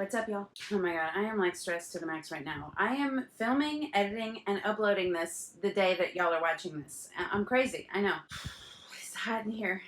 What's up, y'all? Oh my god, I am like stressed to the max right now. I am filming, editing, and uploading this the day that y'all are watching this. I'm crazy, I know. It's hot in here.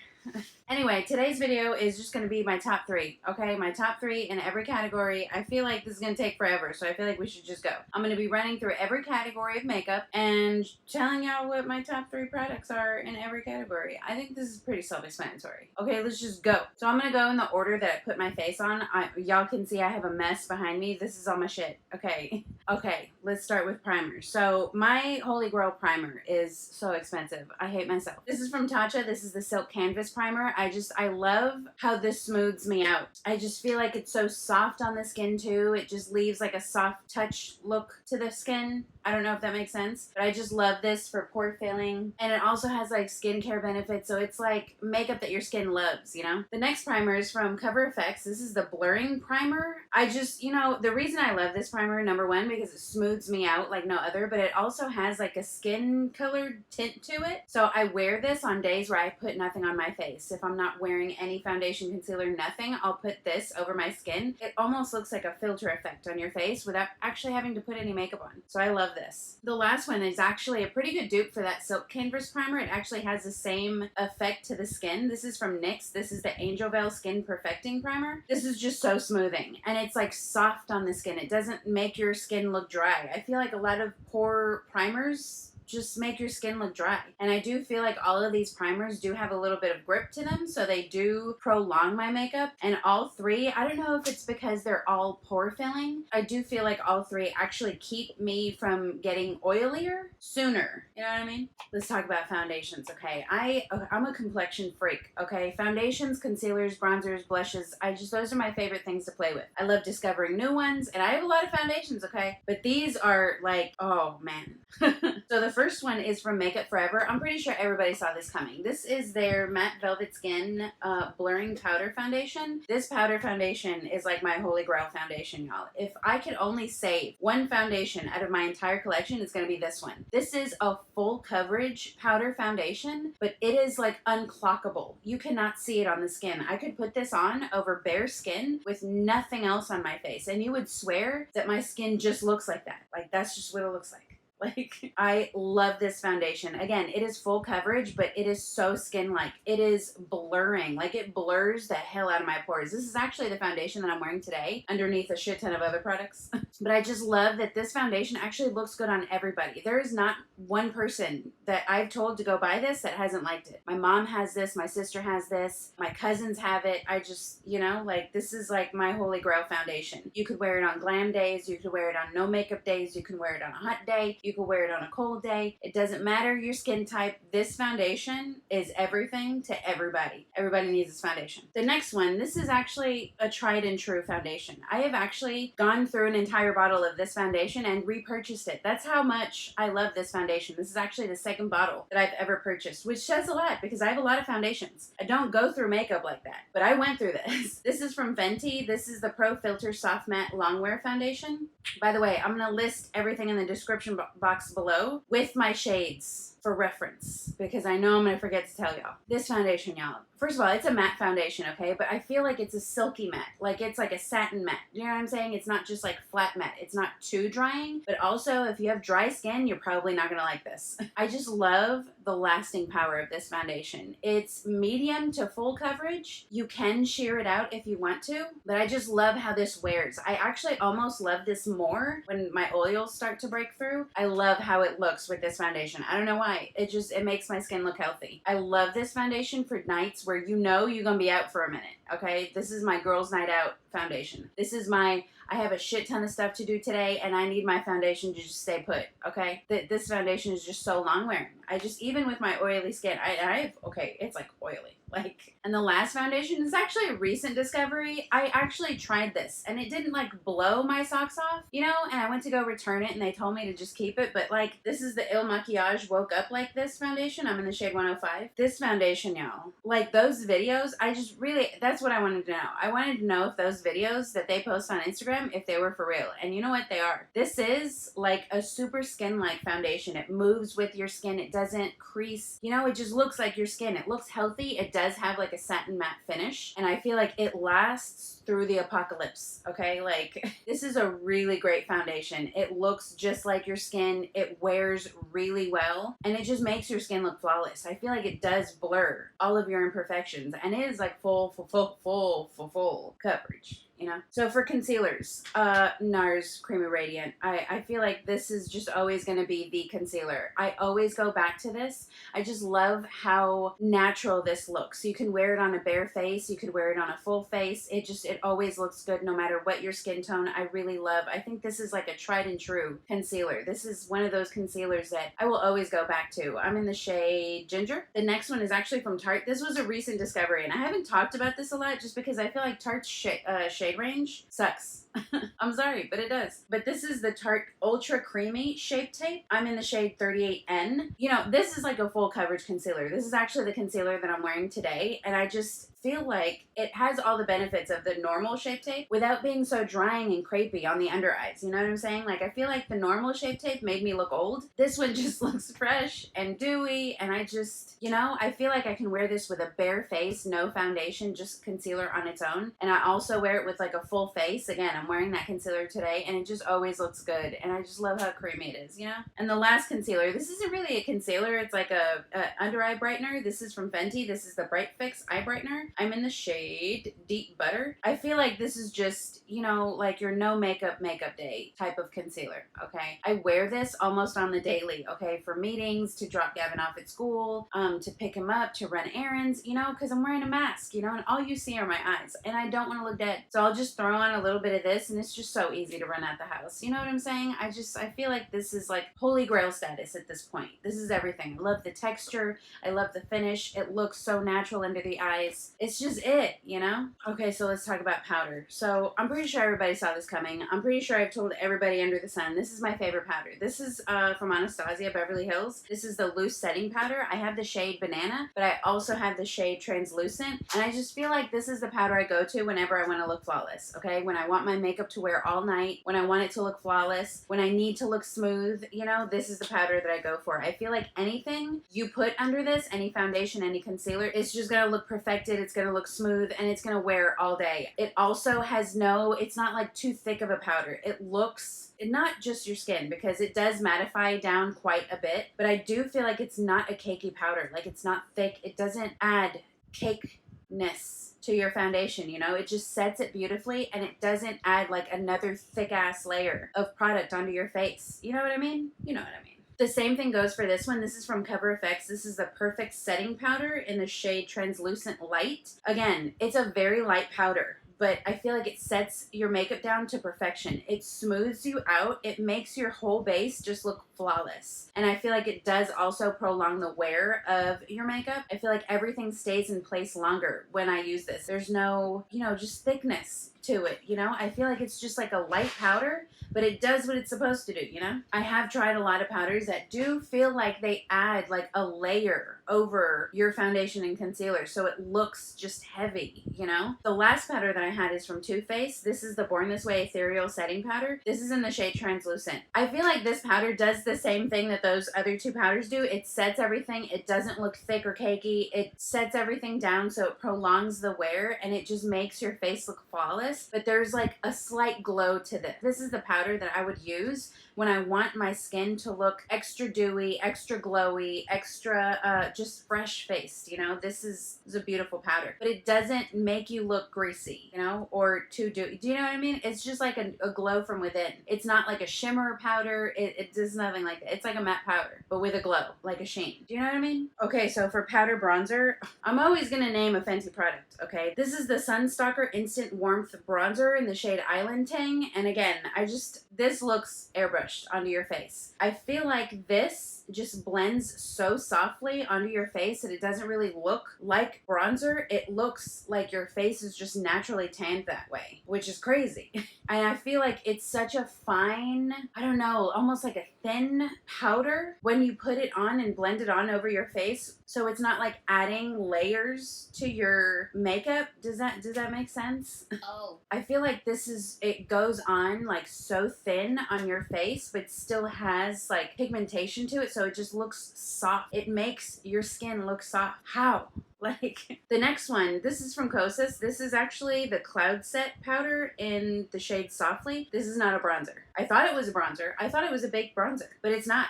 Anyway, today's video is just going to be my top 3, okay? My top 3 in every category. I feel like this is going to take forever, so I feel like we should just go. I'm going to be running through every category of makeup and telling y'all what my top 3 products are in every category. I think this is pretty self-explanatory. Okay, let's just go. So I'm going to go in the order that I put my face on. Y'all can see I have a mess behind me. This is all my shit. Okay. Okay, let's start with primers. So my Holy Grail primer is so expensive. I hate myself. This is from Tatcha. This is the Silk Canvas primer. I love how this smooths me out. I just feel like it's so soft on the skin too. It just leaves like a soft touch look to the skin. I don't know if that makes sense, but I just love this for pore filling. And it also has like skincare benefits, so it's like makeup that your skin loves, you know? The next primer is from CoverFX. This is the blurring primer. I just, you know, the reason I love this primer, number one, because it smooths me out like no other, but it also has like a skin colored tint to it. So I wear this on days where I put nothing on my face. If I'm not wearing any foundation, concealer, nothing, I'll put this over my skin. It almost looks like a filter effect on your face without actually having to put any makeup on. So I love this. The last one is actually a pretty good dupe for that Silk Canvas primer. It actually has the same effect to the skin. This is from NYX. This is the Angel Veil Skin Perfecting Primer. This is just so smoothing, and it's like soft on the skin. It doesn't make your skin look dry. I feel like a lot of pore primers just make your skin look dry. And I do feel like all of these primers do have a little bit of grip to them, so they do prolong my makeup. And all 3, I don't know if it's because they're all pore filling, I do feel like all 3 actually keep me from getting oilier sooner. You know what I mean? Let's talk about foundations, okay? I'm a complexion freak, okay? Foundations, concealers, bronzers, blushes, those are my favorite things to play with. I love discovering new ones, and I have a lot of foundations, okay? But these are like, oh man. So the first one is from Makeup Forever. I'm pretty sure everybody saw this coming. This is their Matte Velvet Skin Blurring Powder Foundation. This powder foundation is like my Holy Grail foundation, y'all. If I could only save one foundation out of my entire collection, it's going to be this one. This is a full coverage powder foundation, but it is like unclockable. You cannot see it on the skin. I could put this on over bare skin with nothing else on my face, and you would swear that my skin just looks like that. Like, that's just what it looks like. Like, I love this foundation. Again, it is full coverage, but it is so skin-like. It is blurring. Like, it blurs the hell out of my pores. This is actually the foundation that I'm wearing today underneath a shit ton of other products. But I just love that this foundation actually looks good on everybody. There is not one person that I've told to go buy this that hasn't liked it. My mom has this. My sister has this. My cousins have it. I just, you know, like, this is like my Holy Grail foundation. You could wear it on glam days. You could wear it on no makeup days. You can wear it on a hot day. You can wear it on a cold day. It doesn't matter your skin type. This foundation is everything to everybody. Everybody needs this foundation. The next one, this is actually a tried and true foundation. I have actually gone through an entire bottle of this foundation and repurchased it. That's how much I love this foundation. This is actually the second bottle that I've ever purchased, which says a lot because I have a lot of foundations. I don't go through makeup like that, but I went through this. This is from Fenty. This is the Pro Filt'r Soft Matte Longwear Foundation. By the way, I'm going to list everything in the description box below with my shades for reference, because I know I'm going to forget to tell y'all. This foundation, y'all, first of all, it's a matte foundation, okay? But I feel like it's a silky matte. Like, it's like a satin matte. You know what I'm saying? It's not just like flat matte. It's not too drying. But also, if you have dry skin, you're probably not going to like this. I just love the lasting power of this foundation. It's medium to full coverage. You can sheer it out if you want to, but I just love how this wears. I actually almost love this more when my oils start to break through. I love how it looks with this foundation. I don't know why. It makes my skin look healthy. I love this foundation for nights where you know you're gonna be out for a minute, okay? This is my girls' night out foundation. This is my, I have a shit ton of stuff to do today and I need my foundation to just stay put, okay? This foundation is just so long wearing. Even with my oily skin, okay, it's like oily. Like, and the last foundation is actually a recent discovery. I actually tried this and it didn't like blow my socks off, you know, and I went to go return it and they told me to just keep it. But like, this is the Makiage Woke Up Like This foundation. I'm in the shade 105. This foundation, y'all, like those videos, that's That's what I wanted to know. I wanted to know if those videos that they post on Instagram, if they were for real. And you know what? They are. This is like a super skin-like foundation. It moves with your skin. It doesn't crease. You know, it just looks like your skin. It looks healthy. It does have like a satin matte finish. And I feel like it lasts through the apocalypse, okay? Like, this is a really great foundation. It looks just like your skin. It wears really well. And it just makes your skin look flawless. I feel like it does blur all of your imperfections. And it is like full coverage. You know? So for concealers, Nars Creamy Radiant. I feel like this is just always going to be the concealer. I always go back to this. I just love how natural this looks. You can wear it on a bare face. You could wear it on a full face. It always looks good no matter what your skin tone. I really love. I think this is like a tried and true concealer. This is one of those concealers that I will always go back to. I'm in the shade Ginger. The next one is actually from Tarte. This was a recent discovery, and I haven't talked about this a lot just because I feel like Tarte's shade range sucks. I'm sorry, but it does. But this is the Tarte Ultra Creamy Shape Tape. I'm in the shade 38N. You know, this is like a full coverage concealer. This is actually the concealer that I'm wearing today, and I just feel like it has all the benefits of the normal Shape Tape without being so drying and crepey on the under eyes. You know what I'm saying? Like, I feel like the normal Shape Tape made me look old. This one just looks fresh and dewy, and I just, you know, I feel like I can wear this with a bare face, no foundation, just concealer on its own. And I also wear it with like a full face. Again, I'm wearing that concealer today, and it just always looks good, and I just love how creamy it is, you know? And the last concealer, this isn't really a concealer, it's like a under eye brightener. This is from Fenty. This is the Fix Eye Brightener. I'm in the shade Deep Butter. I feel like this is just, you know, like your no makeup day type of concealer, okay? I wear this almost on the daily, okay? For meetings, to drop Gavin off at school, to pick him up, to run errands, you know, because I'm wearing a mask, you know, and all you see are my eyes, and I don't want to look dead. So I'll just throw on a little bit of this, and it's just so easy to run out the house. You know what I'm saying? I feel like this is like holy grail status at this point. This is everything. I love the texture. I love the finish. It looks so natural under the eyes. It's just it, you know? Okay, so let's talk about powder. So I'm pretty sure everybody saw this coming. I'm pretty sure I've told everybody under the sun, this is my favorite powder. This is from Anastasia, Beverly Hills. This is the loose setting powder. I have the shade Banana, but I also have the shade Translucent. And I just feel like this is the powder I go to whenever I want to look flawless, okay? When I want my makeup to wear all night, when I want it to look flawless, when I need to look smooth, you know, this is the powder that I go for. I feel like anything you put under this, any foundation, any concealer, it's just gonna look perfected, it's gonna look smooth, and it's gonna wear all day. It also has it's not like too thick of a powder. It looks, not just your skin, because it does mattify down quite a bit, but I do feel like it's not a cakey powder. Like, it's not thick. It doesn't add cakeness to your foundation, you know? It just sets it beautifully, and it doesn't add like another thick ass layer of product onto your face. You know what I mean? You know what I mean. The same thing goes for this one. This is from CoverFX. This is the Perfect Setting Powder in the shade Translucent Light. Again, it's a very light powder, but I feel like it sets your makeup down to perfection. It smooths you out. It makes your whole base just look flawless. And I feel like it does also prolong the wear of your makeup. I feel like everything stays in place longer when I use this. There's no, you know, just thickness to it, you know? I feel like it's just like a light powder, but it does what it's supposed to do, you know? I have tried a lot of powders that do feel like they add like a layer over your foundation and concealer, so it looks just heavy, you know? The last powder that I had is from TooFaced. This is the Born This Way Ethereal Setting Powder. This is in the shade Translucent. I feel like this powder does the same thing that those other two powders do. It sets everything. It doesn't look thick or cakey. It sets everything down so it prolongs the wear, and it just makes your face look flawless. But there's like a slight glow to this. This is the powder that I would use when I want my skin to look extra dewy, extra glowy, extra just fresh faced, you know? This is a beautiful powder, but it doesn't make you look greasy, you know, or too dewy. Do you know what I mean? It's just like a glow from within. It's not like a shimmer powder. It does nothing like that. It's like a matte powder, but with a glow, like a sheen. Do you know what I mean? Okay, so for powder bronzer, I'm always gonna name a Fenty product, okay? This is the Stalk'r Instant Warmth Bronzer in the shade Island Ting, and again, this looks airbrushed onto your face. I feel like this just blends so softly onto your face that it doesn't really look like bronzer. It looks like your face is just naturally tanned that way, which is crazy. And I feel like it's such a fine, I don't know, almost like a thin powder when you put it on and blend it on over your face. So it's not like adding layers to your makeup. Does that make sense? Oh. I feel like it goes on like so thin on your face, but still has like pigmentation to it. So it just looks soft. It makes your skin look soft. How? Like, the next one, this is from KOSAS. This is actually the Cloud Set powder in the shade Softly. This is not a bronzer. I thought it was a bronzer. I thought it was a baked bronzer, but it's not.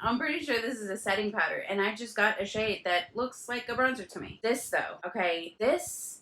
I'm pretty sure this is a setting powder, and I just got a shade that looks like a bronzer to me. This, though, okay, this...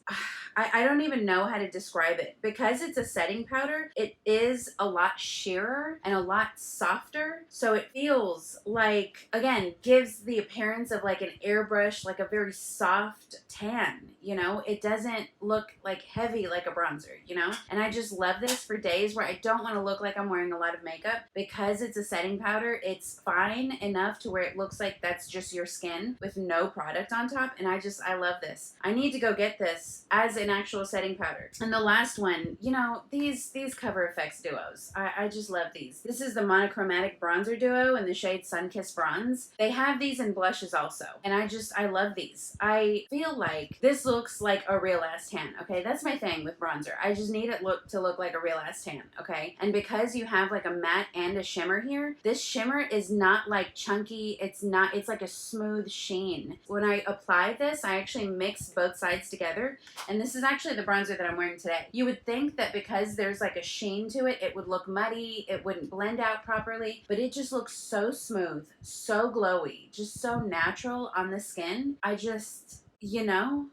I don't even know how to describe it. Because it's a setting powder, it is a lot sheerer and a lot softer. So it feels like, again, gives the appearance of like an airbrush, like a very soft tan, you know? It doesn't look like heavy like a bronzer, you know? And I just love this for days where I don't want to look like I'm wearing a lot of makeup. Because it's a setting powder, it's fine enough to where it looks like that's just your skin with no product on top. And I love this. I need to go get this as an actual setting powder. And the last one, you know, these CoverFX duos. I just love these. This is the Monochromatic bronzer duo in the shade Sunkissed Bronze. They have these in blushes also. And I love these. I feel like this looks like a real ass tan, okay? That's my thing with bronzer. I just need it to look like a real ass tan, okay? And because you have like a matte and a shimmer here, this shimmer is not like chunky. It's like a smooth sheen. When I apply this, I actually mix both sides together. And this is actually the bronzer that I'm wearing today. You would think that because there's like a sheen to it, it would look muddy, it wouldn't blend out properly, but it just looks so smooth, so glowy, just so natural on the skin. I just, you know,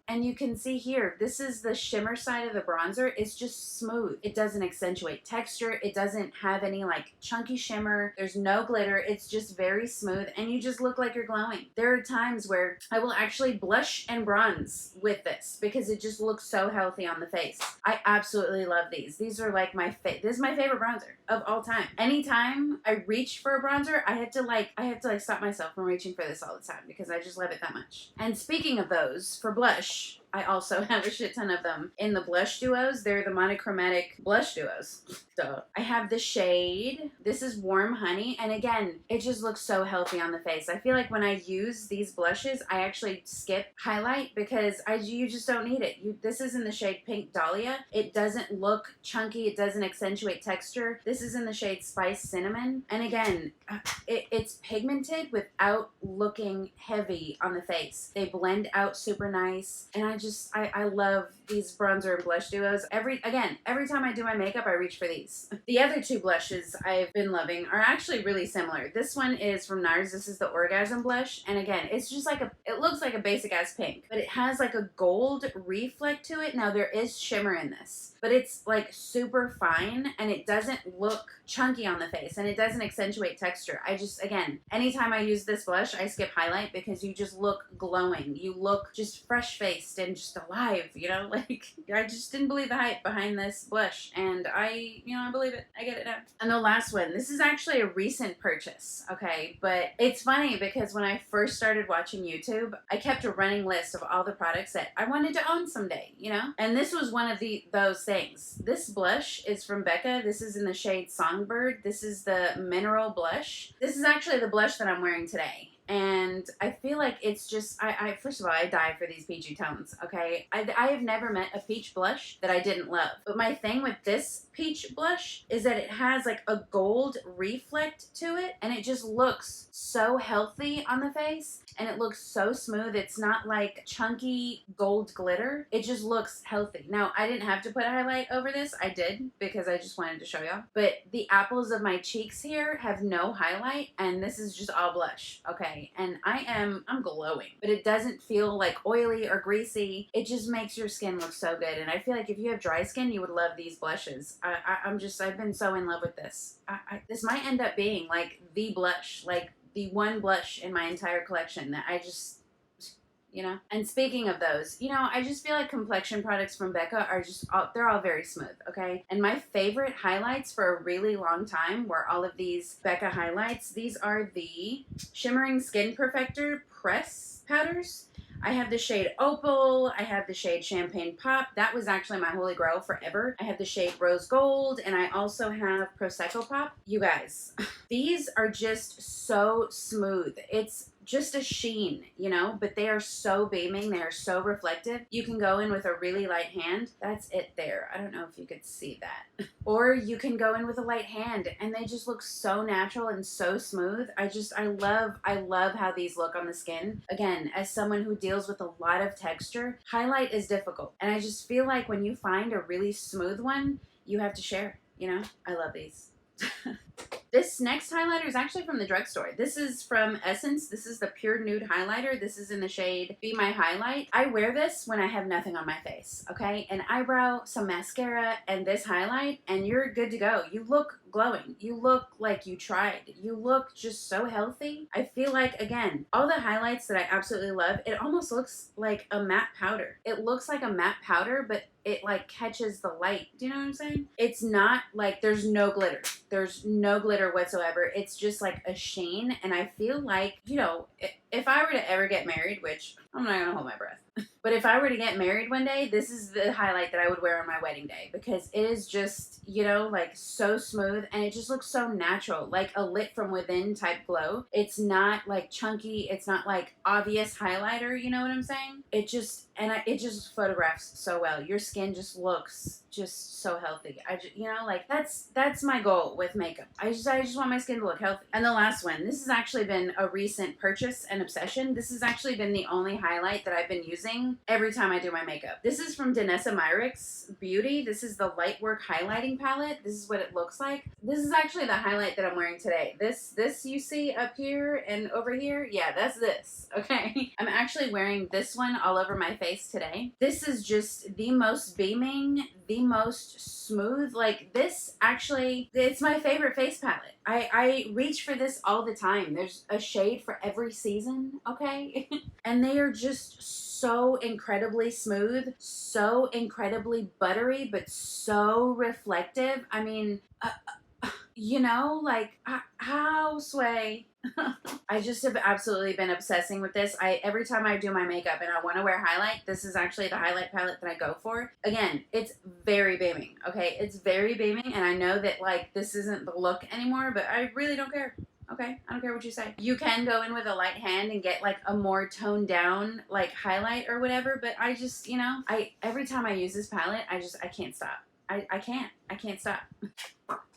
and you can see here, this is the shimmer side of the bronzer. It's just smooth. It doesn't accentuate texture. It doesn't have any like chunky shimmer. There's no glitter. It's just very smooth and you just look like you're glowing. There are times where I will actually blush and bronze with this because it just looks so healthy on the face. I absolutely love these. These are like this is my favorite bronzer of all time. Anytime I reach for a bronzer, I have to stop myself from reaching for this all the time because I just love it that much. And speaking of those, for blush, I also have a shit ton of them in the blush duos. They're the Monochromatic blush duos. Duh. I have the shade. This is Warm Honey. And again, it just looks so healthy on the face. I feel like when I use these blushes, I actually skip highlight because you just don't need it. This is in the shade Pink Dahlia. It doesn't look chunky. It doesn't accentuate texture. This is in the shade Spice Cinnamon. And again, it's pigmented without looking heavy on the face. They blend out super nice. And I love these bronzer and blush duos. Every time I do my makeup, I reach for these. The other two blushes I've been loving are actually really similar. This one is from Nars. This is the Orgasm Blush. And again, it's just like it looks like a basic ass pink, but it has like a gold reflect to it. Now there is shimmer in this, but it's like super fine and it doesn't look chunky on the face and it doesn't accentuate texture. Again, anytime I use this blush, I skip highlight because you just look glowing. You look just fresh faced and just alive, you know? Like, I just didn't believe the hype behind this blush and I believe it. I get it now. And the last one, this is actually a recent purchase, okay? But it's funny because when I first started watching YouTube, I kept a running list of all the products that I wanted to own someday, you know? And this was one of those things. This blush is from Becca. This is in the shade Songbird. This is the Mineral Blush. This is actually the blush that I'm wearing today. And I feel like it's just, first of all, I die for these peachy tones, okay? I have never met a peach blush that I didn't love. But my thing with this peach blush is that it has like a gold reflect to it. And it just looks so healthy on the face. And it looks so smooth. It's not like chunky gold glitter. It just looks healthy. Now, I didn't have to put a highlight over this. I did because I just wanted to show y'all. But the apples of my cheeks here have no highlight. And this is just all blush, okay? And I'm glowing. But it doesn't feel like oily or greasy. It just makes your skin look so good. And I feel like if you have dry skin, you would love these blushes. I've been so in love with this. This might end up being like the blush, like the one blush in my entire collection that you know? And speaking of those, you know, I just feel like complexion products from Becca are just, they're all very smooth, okay? And my favorite highlights for a really long time were all of these Becca highlights. These are the Shimmering Skin Perfector Press powders. I have the shade Opal, I have the shade Champagne Pop. That was actually my holy grail forever. I have the shade Rose Gold, and I also have Prosecco Pop. You guys, these are just so smooth. It's just a sheen, you know, but they are so beaming. They are so reflective. You can go in with a really light hand. That's it there. I don't know if you could see that. Or you can go in with a light hand and they just look so natural and so smooth. I love how these look on the skin. Again, as someone who deals with a lot of texture, highlight is difficult. And I just feel like when you find a really smooth one, you have to share, you know? I love these. This next highlighter is actually from the drugstore. This is from Essence. This is the Pure Nude Highlighter. This is in the shade Be My Highlight. I wear this when I have nothing on my face, okay? An eyebrow, some mascara, and this highlight, and you're good to go. You look glowing. You look like you tried. You look just so healthy. I feel like, again, all the highlights that I absolutely love, it almost looks like a matte powder. It looks like a matte powder, but it like catches the light. Do you know what I'm saying? It's not like there's no glitter. There's no glitter whatsoever. It's just like a sheen. And I feel like, you know, if I were to ever get married, which I'm not gonna hold my breath, but if I were to get married one day, this is the highlight that I would wear on my wedding day, because it is just, you know, like so smooth and it just looks so natural, like a lit from within type glow. It's not like chunky. It's not like obvious highlighter. You know what I'm saying? It just, it just photographs so well. Your skin just looks just so healthy. You know, like that's my goal with makeup. I just want my skin to look healthy. And the last one, this has actually been a recent purchase and obsession. This has actually been the only highlight that I've been using every time I do my makeup. This is from Danessa Myricks Beauty. This is the Lightwork Highlighting Palette. This is what it looks like. This is actually the highlight that I'm wearing today. This you see up here and over here, yeah, that's this, okay? I'm actually wearing this one all over my face today. This is just the most beaming, the most smooth. Like this actually, it's my favorite face palette. I reach for this all the time. There's a shade for every season, okay? And they are just so incredibly smooth, so incredibly buttery, but so reflective. I mean, you know, like, how sway? I just have absolutely been obsessing with this. Every time I do my makeup and I want to wear highlight, this is actually the highlight palette that I go for. Again, it's very beaming, okay? It's very beaming, and I know that, like, this isn't the look anymore, but I really don't care. Okay, I don't care what you say. You can go in with a light hand and get like a more toned down like highlight or whatever, but I just, you know, every time I use this palette, I can't stop. I can't stop.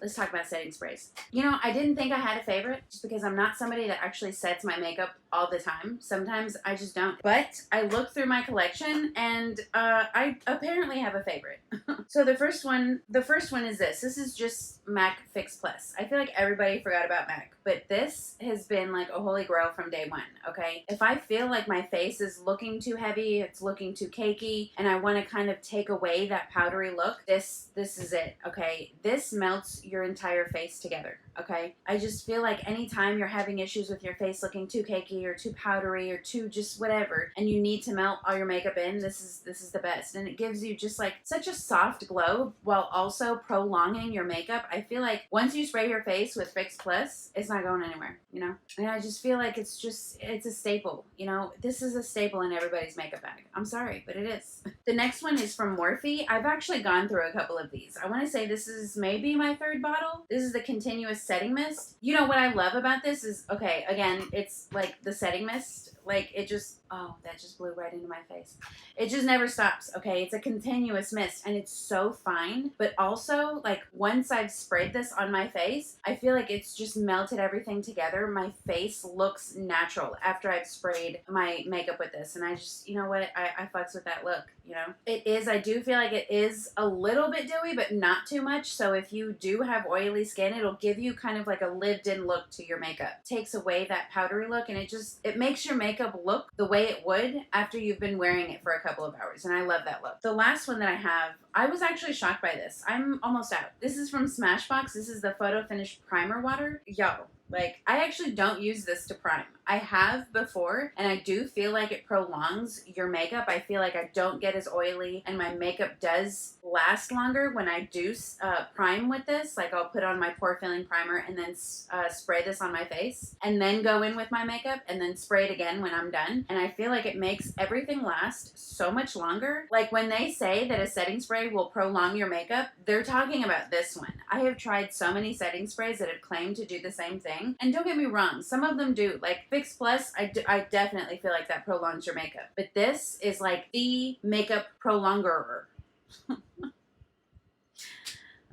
Let's talk about setting sprays. You know, I didn't think I had a favorite just because I'm not somebody that actually sets my makeup all the time. Sometimes I just don't. But I looked through my collection and I apparently have a favorite. So the first one is this. This is just MAC Fix Plus. I feel like everybody forgot about MAC, but this has been like a holy grail from day one, okay? If I feel like my face is looking too heavy, it's looking too cakey, and I want to kind of take away that powdery look, this is it, okay? This melts your entire face together, okay? I just feel like anytime you're having issues with your face looking too cakey or too powdery or too just whatever, and you need to melt all your makeup in, this is the best. And it gives you just like such a soft glow while also prolonging your makeup. I feel like once you spray your face with Fix Plus, it's not going anywhere, you know? And I just feel like it's a staple, you know? This is a staple in everybody's makeup bag. I'm sorry, but it is. The next one is from Morphe. I've actually gone through a couple of these. I want to say this is maybe my third bottle. This is the Continuous Setting Mist. You know what I love about this is, okay, again, it's like the setting mist. Like it just, oh, that just blew right into my face. It just never stops, okay? It's a continuous mist and it's so fine. But also, like once I've sprayed this on my face, I feel like it's just melted everything together. My face looks natural after I've sprayed my makeup with this. And I just, you know what? I fucks with that look, you know? I do feel like it is a little bit dewy, but not too much. So if you do have oily skin, it'll give you kind of like a lived-in look to your makeup. Takes away that powdery look and it makes your makeup look the way it would after you've been wearing it for a couple of hours. And I love that look. The last one that I have, I was actually shocked by this. I'm almost out. This is from Smashbox. This is the Photo Finish Primer Water. Yo, Like, I actually don't use this to prime. I have before, and I do feel like it prolongs your makeup. I feel like I don't get as oily, and my makeup does last longer when I do prime with this. Like, I'll put on my pore filling primer and then spray this on my face, and then go in with my makeup, and then spray it again when I'm done. And I feel like it makes everything last so much longer. Like, when they say that a setting spray will prolong your makeup, they're talking about this one. I have tried so many setting sprays that have claimed to do the same thing, and don't get me wrong, some of them do. Like, Fix Plus, I definitely feel like that prolongs your makeup. But this is like the makeup prolonger.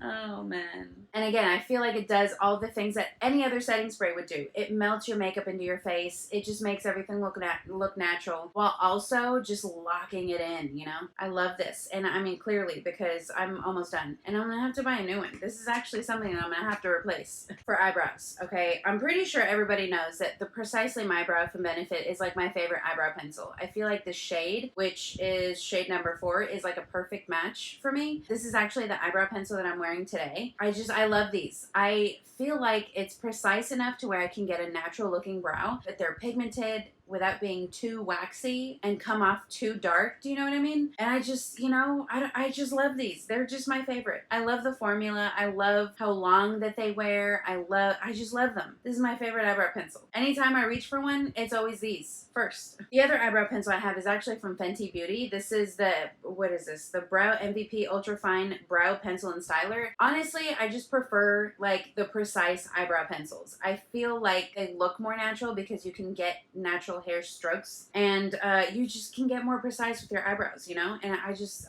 Oh, man. And again, I feel like it does all the things that any other setting spray would do. It melts your makeup into your face. It just makes everything look natural while also just locking it in, you know? I love this. And I mean, clearly, because I'm almost done. And I'm going to have to buy a new one. This is actually something that I'm going to have to replace for eyebrows, okay? I'm pretty sure everybody knows that the Precisely My Brow from Benefit is like my favorite eyebrow pencil. I feel like the shade, which is shade number 4, is like a perfect match for me. This is actually the eyebrow pencil that I'm wearing today. I love these. I feel like it's precise enough to where I can get a natural looking brow, but they're pigmented without being too waxy and come off too dark. Do you know what I mean? And I just, you know, I just love these. They're just my favorite. I love the formula. I love how long that they wear. I just love them. This is my favorite eyebrow pencil. Anytime I reach for one, it's always these first. The other eyebrow pencil I have is actually from Fenty Beauty. This is the, what is this? The Brow MVP Ultra Fine Brow Pencil and Styler. Honestly, I just prefer like the precise eyebrow pencils. I feel like they look more natural because you can get natural hair strokes, and you just can get more precise with your eyebrows, you know? And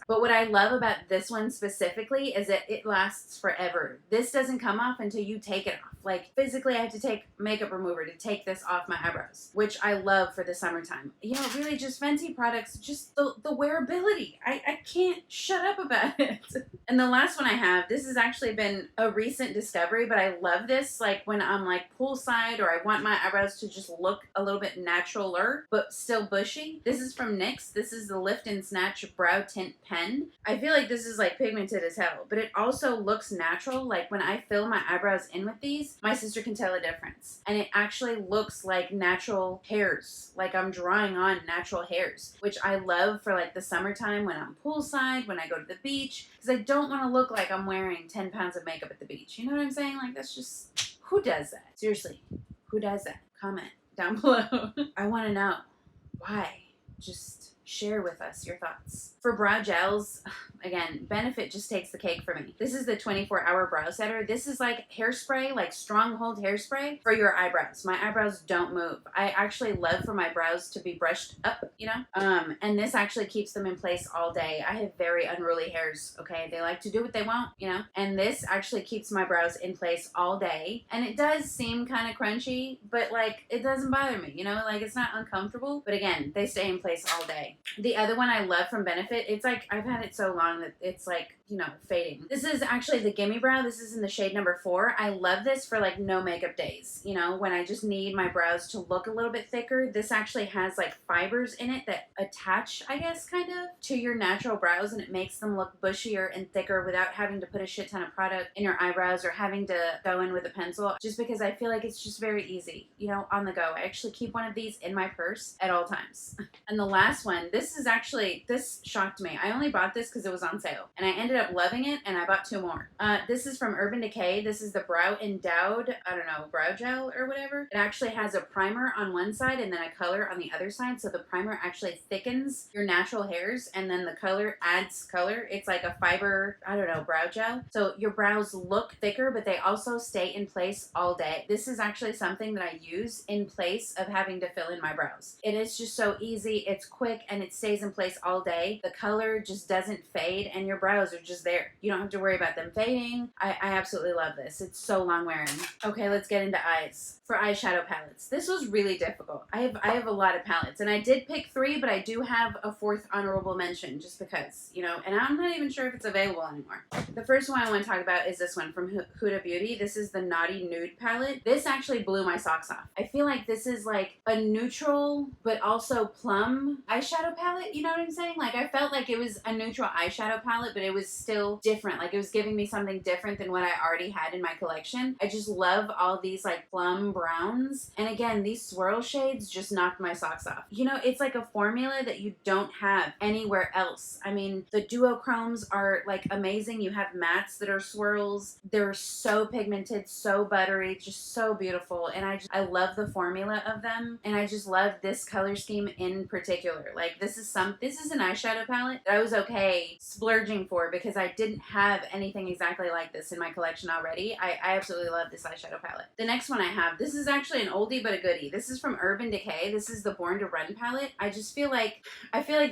but what I love about this one specifically is that it lasts forever. This doesn't come off until you take it off. Like, physically, I have to take makeup remover to take this off my eyebrows, which I love for the summertime. You know, really, just Fenty products, just the wearability. I can't shut up about it. And the last one I have, this has actually been a recent discovery, but I love this, like, when I'm, like, poolside or I want my eyebrows to just look a little bit naturaler, but still bushy. This is from NYX. This is the Lift and Snatch Brow Tint Pen. I feel like this is, like, pigmented as hell, but it also looks natural. Like, when I fill my eyebrows in with these, my sister can tell a difference. And it actually looks like natural hairs. Like I'm drawing on natural hairs, which I love for like the summertime when I'm poolside, when I go to the beach, because I don't want to look like I'm wearing 10 pounds of makeup at the beach. You know what I'm saying? Like, that's just, who does that? Seriously, who does that? Comment down below. I want to know why. Just share with us your thoughts. For brow gels, again, Benefit just takes the cake for me. This is the 24-hour brow setter. This is like hairspray, like stronghold hairspray for your eyebrows. My eyebrows don't move. I actually love for my brows to be brushed up, you know? And this actually keeps them in place all day. I have very unruly hairs, okay? They like to do what they want, you know? And this actually keeps my brows in place all day. And it does seem kind of crunchy, but like, it doesn't bother me, you know? Like, it's not uncomfortable, but again, they stay in place all day. The other one I love from Benefit, it's like, I've had it so long that it's like, you know, fading. This is actually the Gimme Brow. This is in the shade number 4. I love this for like no makeup days, you know, when I just need my brows to look a little bit thicker. This actually has like fibers in it that attach, I guess, kind of to your natural brows, and it makes them look bushier and thicker without having to put a shit ton of product in your eyebrows or having to go in with a pencil, just because I feel like it's just very easy, you know, on the go. I actually keep one of these in my purse at all times. And the last one, this shocked me. I only bought this because it was on sale, and I ended up loving it, and I bought 2 more. This is from Urban Decay. This is the Brow Endowed, I don't know, brow gel or whatever. It actually has a primer on one side and then a color on the other side, so the primer actually thickens your natural hairs, and then the color adds color. It's like a fiber, I don't know, brow gel. So your brows look thicker, but they also stay in place all day. This is actually something that I use in place of having to fill in my brows. It is just so easy, it's quick, and it stays in place all day. The color just doesn't fade, and your brows are just there. You don't have to worry about them fading. I absolutely love this. It's so long wearing. Okay, let's get into eyes. For eyeshadow palettes, this was really difficult. I have a lot of palettes, and I did pick 3, but I do have a 4th honorable mention just because, you know, and I'm not even sure if it's available anymore. The first one I want to talk about is this one from Huda Beauty. This is the Naughty Nude palette. This actually blew my socks off. I feel like this is like a neutral but also plum eyeshadow palette. You know what I'm saying? Like, I felt like it was a neutral eyeshadow palette, but it was still different. Like, it was giving me something different than what I already had in my collection. I just love all these like plum browns. And again, these swirl shades just knocked my socks off. You know, it's like a formula that you don't have anywhere else. I mean, the duochromes are like amazing. You have mattes that are swirls. They're so pigmented, so buttery, just so beautiful. And I love the formula of them. And I just love this color scheme in particular. Like, this is an eyeshadow palette that I was okay splurging for because I didn't have anything exactly like this in my collection already. I absolutely love this eyeshadow palette. The next one I have, this is actually an oldie but a goodie. This is from Urban Decay. This is the Born to Run palette. I feel like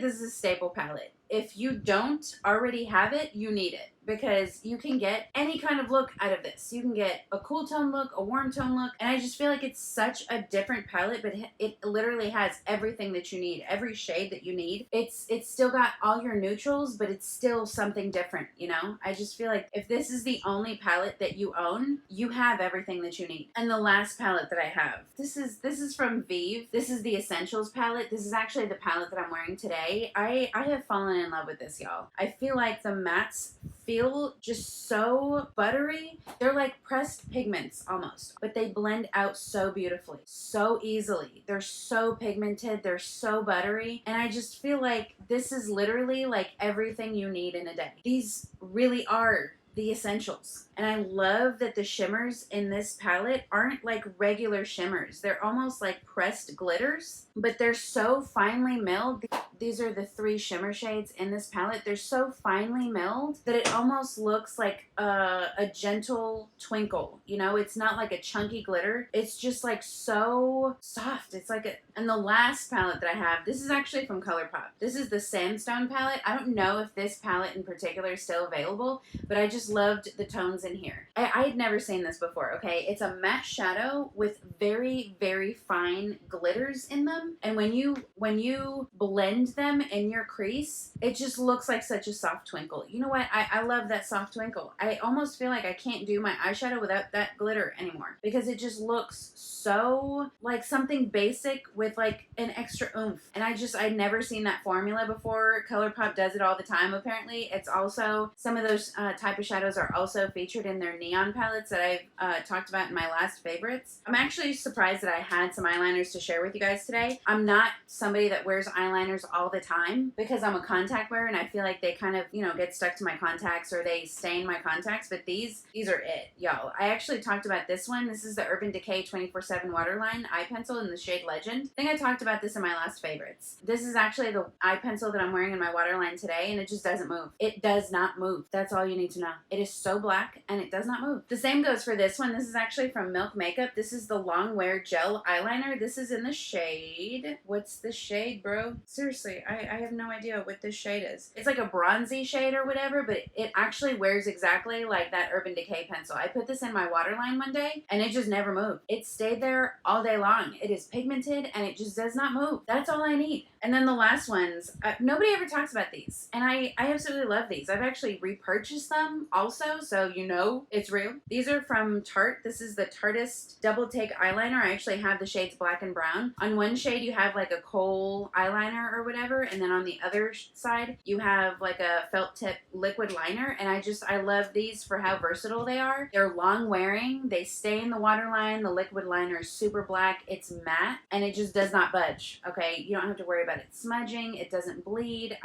this is a staple palette. If you don't already have it, you need it, because you can get any kind of look out of this. You can get a cool tone look, a warm tone look, and I just feel like it's such a different palette, but it literally has everything that you need, every shade that you need. It's still got all your neutrals, but it's still something different, you know? I just feel like if this is the only palette that you own, you have everything that you need. And the last palette that I have, this is from Vive. This is the Essentials palette. This is actually the palette that I'm wearing today. I have fallen in love with this, y'all. I feel like the mattes feel just so buttery. They're like pressed pigments almost, but they blend out so beautifully, so easily. They're so pigmented, they're so buttery, and I just feel like this is literally like everything you need in a day. These really are the essentials. And I love that the shimmers in this palette aren't like regular shimmers. They're almost like pressed glitters, but they're so finely milled. These are the 3 shimmer shades in this palette. They're so finely milled that it almost looks like a gentle twinkle. You know, it's not like a chunky glitter. It's just like so soft. It's like and the last palette that I have, this is actually from ColourPop. This is the Sandstone palette. I don't know if this palette in particular is still available, but I just loved the tones in here. I had never seen this before, okay? It's a matte shadow with very, very fine glitters in them. And when you blend them in your crease, it just looks like such a soft twinkle. You know what? I love that soft twinkle. I almost feel like I can't do my eyeshadow without that glitter anymore, because it just looks so like something basic with like an extra oomph. And I'd never seen that formula before. ColourPop does it all the time, apparently. It's also, some of those type of shadows are also featured in their neon palettes that I've talked about in my last favorites. I'm actually surprised that I had some eyeliners to share with you guys today. I'm not somebody that wears eyeliners all the time because I'm a contact wearer, and I feel like they kind of, you know, get stuck to my contacts or they stain my contacts, but these are it, y'all. I actually talked about this one. This is the Urban Decay 24/7 Waterline eye pencil in the shade Legend. I think I talked about this in my last favorites. This is actually the eye pencil that I'm wearing in my waterline today, and it just doesn't move. It does not move. That's all you need to know. It is so black and it does not move. The same goes for this one. This is actually from Milk Makeup. This is the Longwear Gel Eyeliner. This is in the shade, what's the shade, bro? Seriously, I have no idea what this shade is. It's like a bronzy shade or whatever, but it actually wears exactly like that Urban Decay pencil. I put this in my waterline one day and it just never moved. It stayed there all day long. It is pigmented and it just does not move. That's all I need. And then the last ones, nobody ever talks about these, and I absolutely love these. I've actually repurchased them also, so you know it's real. These are from Tarte. This is the Tarteist Double Take Eyeliner. I actually have the shades black and brown. On one shade you have like a kohl eyeliner or whatever, and then on the other side you have like a felt tip liquid liner, and I love these for how versatile they are. They're long wearing, they stay in the waterline, the liquid liner is super black, it's matte, and it just does not budge, okay? You don't have to worry about it smudging, it doesn't bleed.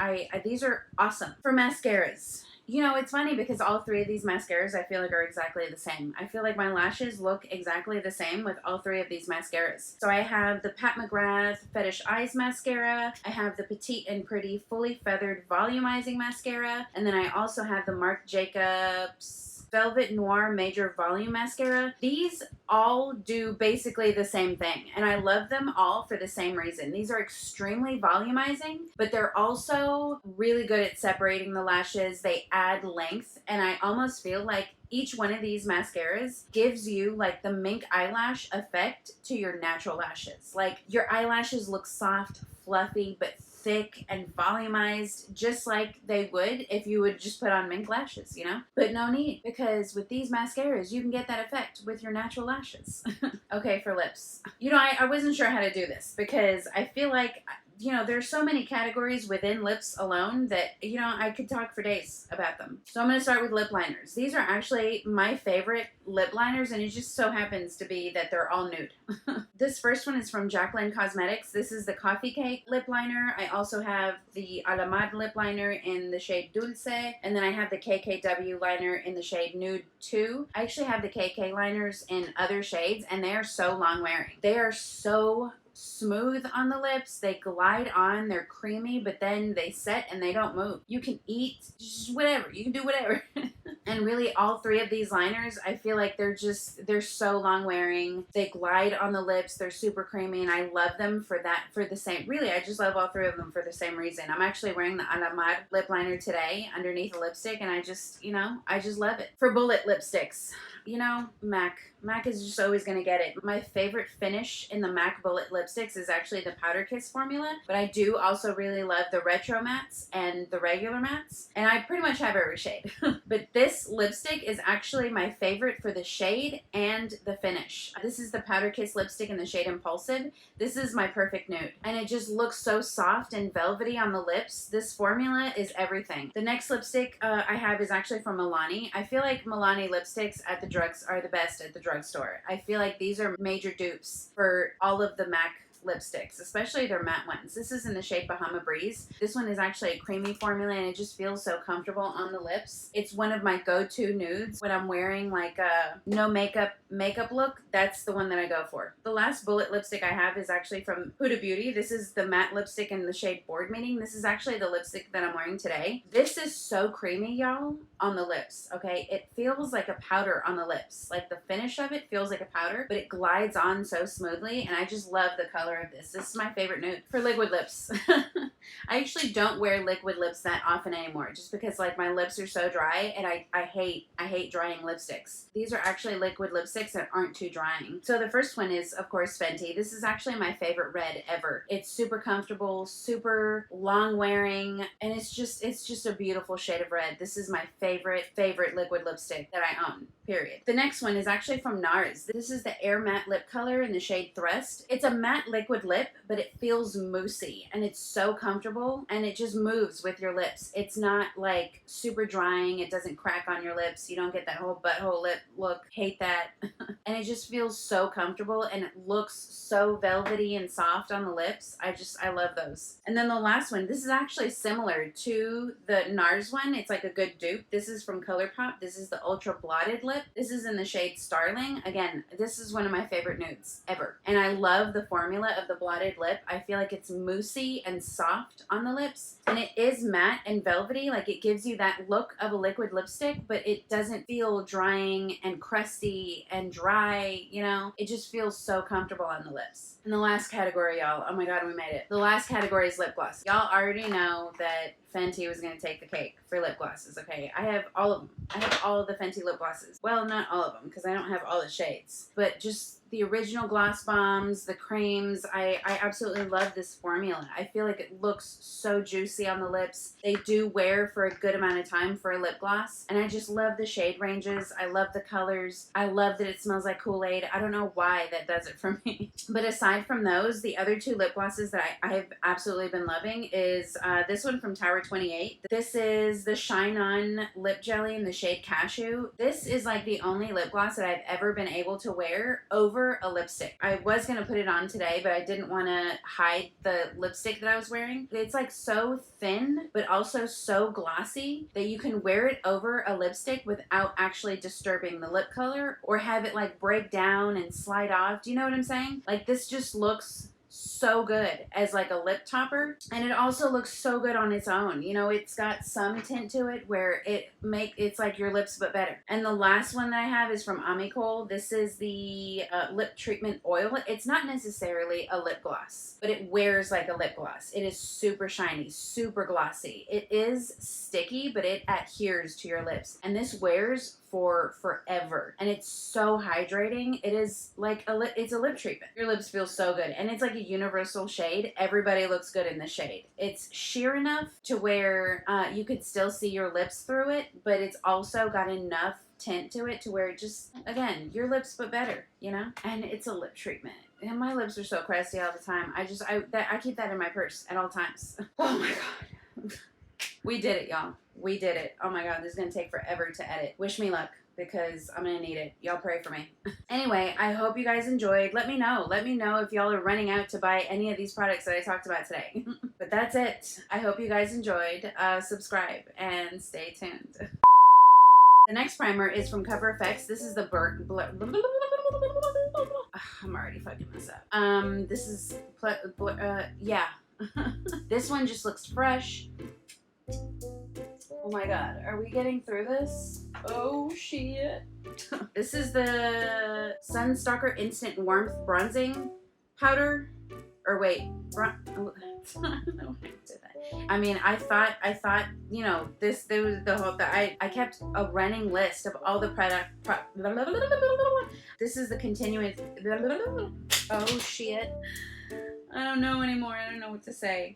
These are awesome. For mascaras, you know, it's funny because all 3 of these mascaras I feel like are exactly the same. I feel like my lashes look exactly the same with all 3 of these mascaras. So I have the Pat McGrath Fetish Eyes Mascara, I have the Petite and Pretty Fully Feathered Volumizing Mascara, and then I also have the Marc Jacobs Velvet Noir Major Volume Mascara. These all do basically the same thing, and I love them all for the same reason. These are extremely volumizing, but they're also really good at separating the lashes. They add length, and I almost feel like each one of these mascaras gives you like the mink eyelash effect to your natural lashes. Like, your eyelashes look soft, fluffy, but thick and volumized, just like they would if you would just put on mink lashes, you know? But no need, because with these mascaras, you can get that effect with your natural lashes. Okay, for lips. You know, I wasn't sure how to do this because I feel like you know, there's so many categories within lips alone that, you know, I could talk for days about them. So I'm going to start with lip liners. These are actually my favorite lip liners, and it just so happens to be that they're all nude. This first one is from Jaclyn Cosmetics. This is the Coffee Cake lip liner. I also have the Alamad lip liner in the shade Dulce, and then I have the KKW liner in the shade Nude 2. I actually have the KK liners in other shades, and they are so long wearing. They are so smooth on the lips. They glide on. They're creamy, but then they set and they don't move. You can eat just whatever. You can do whatever. And really, all three of these liners, I feel like they're so long wearing. They glide on the lips. They're super creamy, and I love them for the same. Really, I just love all three of them for the same reason. I'm actually wearing the Alamad lip liner today underneath a lipstick, and I just love it. For bullet lipsticks, you know, MAC is just always going to get it. My favorite finish in the MAC bullet lipsticks is actually the Powder Kiss formula, but I do also really love the retro mattes and the regular mattes, and I pretty much have every shade. But this lipstick is actually my favorite for the shade and the finish. This is the Powder Kiss lipstick in the shade Impulsive. This is my perfect nude, and it just looks so soft and velvety on the lips. This formula is everything. The next lipstick I have is actually from Milani. I feel like Milani lipsticks at the drugs are the best at the drugstore. I feel like these are major dupes for all of the MAC lipsticks, especially their matte ones. This is in the shade Bahama Breeze. This one is actually a creamy formula, and it just feels so comfortable on the lips. It's one of my go-to nudes when I'm wearing like a no makeup look. That's the one that I go for. The last bullet lipstick I have is actually from Huda Beauty. This is the matte lipstick in the shade Board Meeting. This is actually the lipstick that I'm wearing today. This is so creamy, y'all, on the lips, okay? It feels like a powder on the lips. Like the finish of it feels like a powder, but it glides on so smoothly, and I just love the color of this. This is my favorite nude. For liquid lips, I actually don't wear liquid lips that often anymore, just because like my lips are so dry, and I hate drying lipsticks. These are actually liquid lipsticks that aren't too drying. So the first one is, of course, Fenty. This is actually my favorite red ever. It's super comfortable, super long wearing, and it's just a beautiful shade of red. This is my favorite liquid lipstick that I own, period. The next one is actually from Nars. This is the Air Matte Lip Color in the shade Thrust. It's a matte liquid lip, but it feels moussey, and it's so comfortable, and it just moves with your lips. It's not like super drying. It doesn't crack on your lips. You don't get that whole butthole lip look. Hate that. And it just feels so comfortable, and it looks so velvety and soft on the lips. I love those. And then the last one, this is actually similar to the Nars one. It's like a good dupe. This is from ColourPop. This is the Ultra Blotted Lip. This is in the shade Starling. Again, this is one of my favorite nudes ever. And I love the formula of the blotted lip. I feel like it's moussey and soft on the lips, and it is matte and velvety. Like, it gives you that look of a liquid lipstick, but it doesn't feel drying and crusty and dry, you know? It just feels so comfortable on the lips. And the last category, y'all, oh my god, we made it. The last category is lip gloss. Y'all already know that Fenty was going to take the cake for lip glosses, okay? I have all of them. I have all of the Fenty lip glosses. Well, not all of them, because I don't have all the shades. But just the original gloss bombs, the creams, I absolutely love this formula. I feel like it looks so juicy on the lips. They do wear for a good amount of time for a lip gloss. And I just love the shade ranges. I love the colors. I love that it smells like Kool-Aid. I don't know why that does it for me. But aside from those, the other two lip glosses that I have absolutely been loving is this one from Tower 28. This is the Shine On Lip Jelly in the shade Cashew. This is like the only lip gloss that I've ever been able to wear over a lipstick. I was going to put it on today, but I didn't want to hide the lipstick that I was wearing. It's like so thin, but also so glossy that you can wear it over a lipstick without actually disturbing the lip color or have it like break down and slide off. Do you know what I'm saying? Like, this just looks so good as like a lip topper, and it also looks so good on its own. You know, it's got some tint to it where it's like your lips but better. And the last one that I have is from Amicole. This is the lip treatment oil. It's not necessarily a lip gloss, but it wears like a lip gloss. It is super shiny, super glossy. It is sticky, but it adheres to your lips, and this wears for forever, and it's so hydrating. It is like it's a lip treatment. Your lips feel so good, and it's like a universal shade. Everybody looks good in the shade. It's sheer enough to where you could still see your lips through it, but it's also got enough tint to it to where it just, again, your lips but better, you know? And it's a lip treatment. And my lips are so crusty all the time. I keep that in my purse at all times. Oh my god. We did it, y'all. We did it. Oh my god, this is gonna take forever to edit. Wish me luck, because I'm gonna need it. Y'all pray for me. Anyway, I hope you guys enjoyed. Let me know. Let me know if y'all are running out to buy any of these products that I talked about today. But that's it. I hope you guys enjoyed. Subscribe and stay tuned. The next primer is from CoverFX. This is the I'm already fucking this up. This is yeah. This one just looks fresh. Oh my god, are we getting through this? Oh shit. This is the Stalker Instant Warmth Bronzing Powder. Or wait, I don't know why I did that. I mean, I thought, you know, there was the whole, I kept a running list of all the this is the continuous, oh shit. I don't know anymore. I don't know what to say.